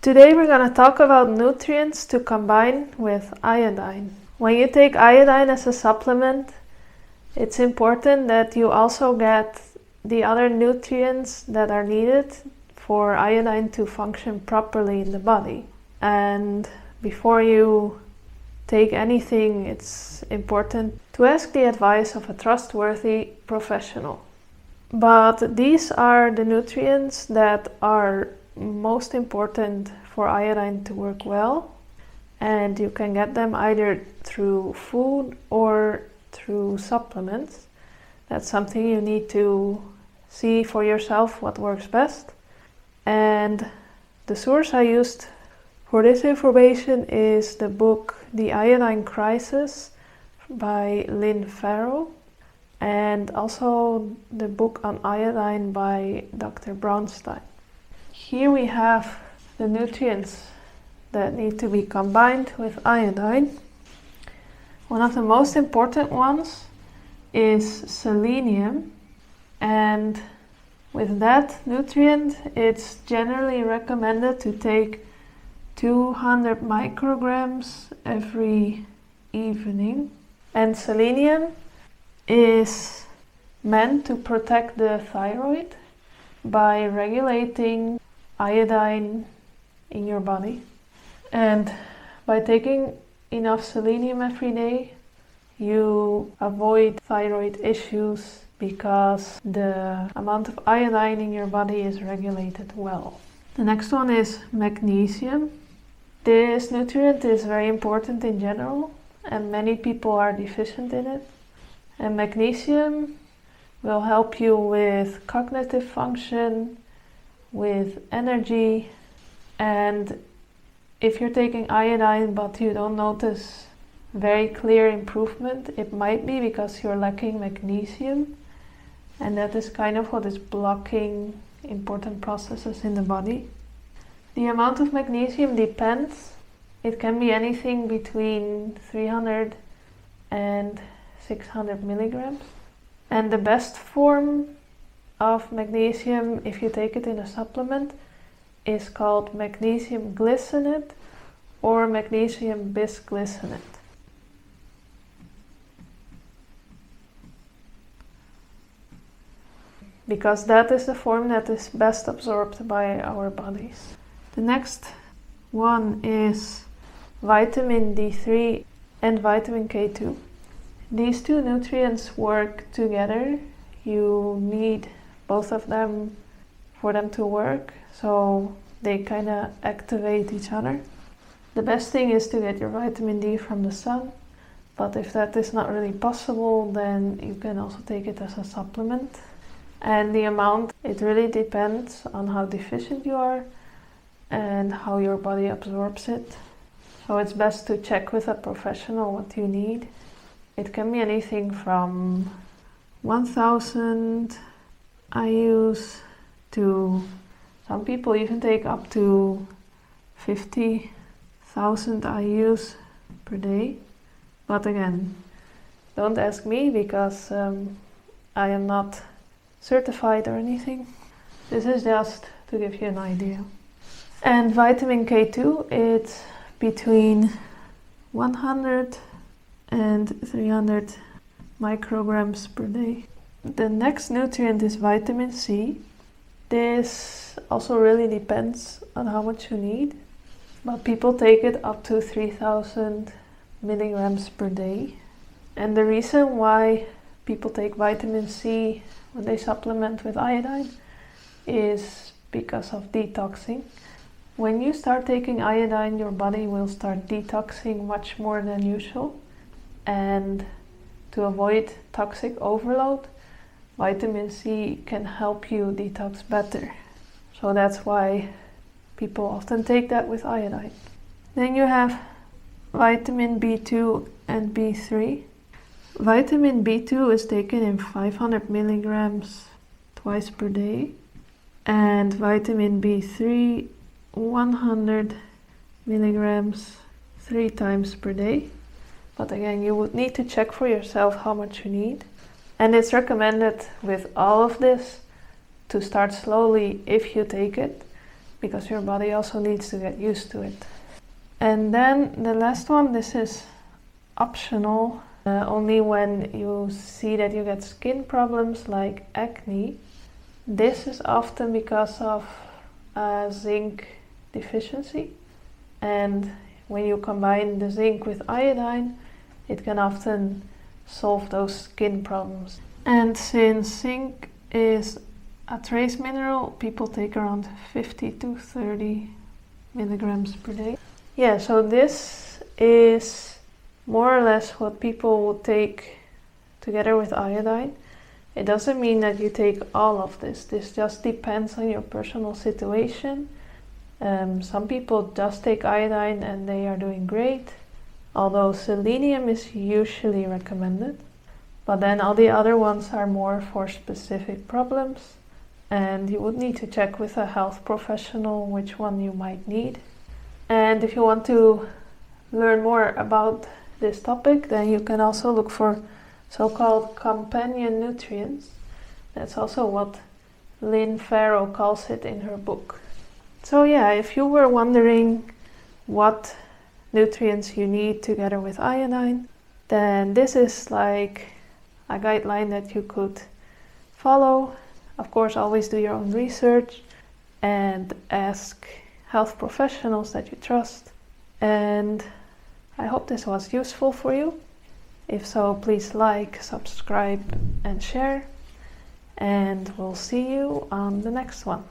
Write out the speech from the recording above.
Today we're going to talk about nutrients to combine with iodine. When you take iodine as a supplement, it's important that you also get the other nutrients that are needed for iodine to function properly in the body. And before you take anything, it's important to ask the advice of a trustworthy professional. But these are the nutrients that are most important for iodine to work well, and you can get them either through food or through supplements. That's something you need to see for yourself what works best. And the source I used for this information is the book The Iodine Crisis by Lynne Farrow, and also the book on iodine by Dr. Braunstein. Here we have the nutrients that need to be combined with iodine. One of the most important ones is selenium, and with that nutrient it's generally recommended to take 200 micrograms every evening. And selenium is meant to protect the thyroid by regulating iodine in your body. And by taking enough selenium every day, you avoid thyroid issues because the amount of iodine in your body is regulated well. The next one is magnesium. This nutrient is very important in general, and many people are deficient in it. And magnesium will help you with cognitive function, with energy, and if you're taking iodine but you don't notice very clear improvement, it might be because you're lacking magnesium, and that is kind of what is blocking important processes in the body. The amount of magnesium depends. It can be anything between 300 and 600 milligrams. And the best form of magnesium, if you take it in a supplement, is called magnesium glycinate or magnesium bisglycinate. Because that is the form that is best absorbed by our bodies. The next one is vitamin D3 and vitamin K2. These two nutrients work together. You need both of them for them to work, so they kind of activate each other. The best thing is to get your vitamin D from the sun, but if that is not really possible, then you can also take it as a supplement. And the amount, it really depends on how deficient you are and how your body absorbs it. So it's best to check with a professional what you need. It can be anything from 1000 IUs to some people even take up to 50,000 IUs per day. But again, don't ask me because I am not certified or anything. This is just to give you an idea. And vitamin K2, it's between 100 and 300 micrograms per day. The next nutrient is vitamin C. This also really depends on how much you need, but people take it up to 3000 milligrams per day. And the reason why people take vitamin C when they supplement with iodine is because of detoxing. When you start taking iodine, your body will start detoxing much more than usual. And to avoid toxic overload, vitamin C can help you detox better. So that's why people often take that with iodine. Then you have vitamin B2 and B3. Vitamin B2 is taken in 500 milligrams twice per day, and vitamin B3 100 milligrams 3 times per day. But again, you would need to check for yourself how much you need. And it's recommended with all of this to start slowly if you take it, because your body also needs to get used to it. And then the last one, this is optional, only when you see that you get skin problems like acne. This is often because of zinc deficiency, and when you combine the zinc with iodine, it can often solve those skin problems. And since zinc is a trace mineral, people take around 50 to 30 milligrams per day. Yeah, so this is more or less what people would take together with iodine. It doesn't mean that you take all of this. This just depends on your personal situation. Some people just take iodine and they are doing great, although selenium is usually recommended. But then all the other ones are more for specific problems, and you would need to check with a health professional which one you might need. And if you want to learn more about this topic, then you can also look for so-called companion nutrients. That's also what Lynne Farrow calls it in her book. So yeah, if you were wondering what nutrients you need together with iodine, then this is like a guideline that you could follow. Of course, always do your own research and ask health professionals that you trust. And I hope this was useful for you. If so, please like, subscribe, and share. And we'll see you on the next one.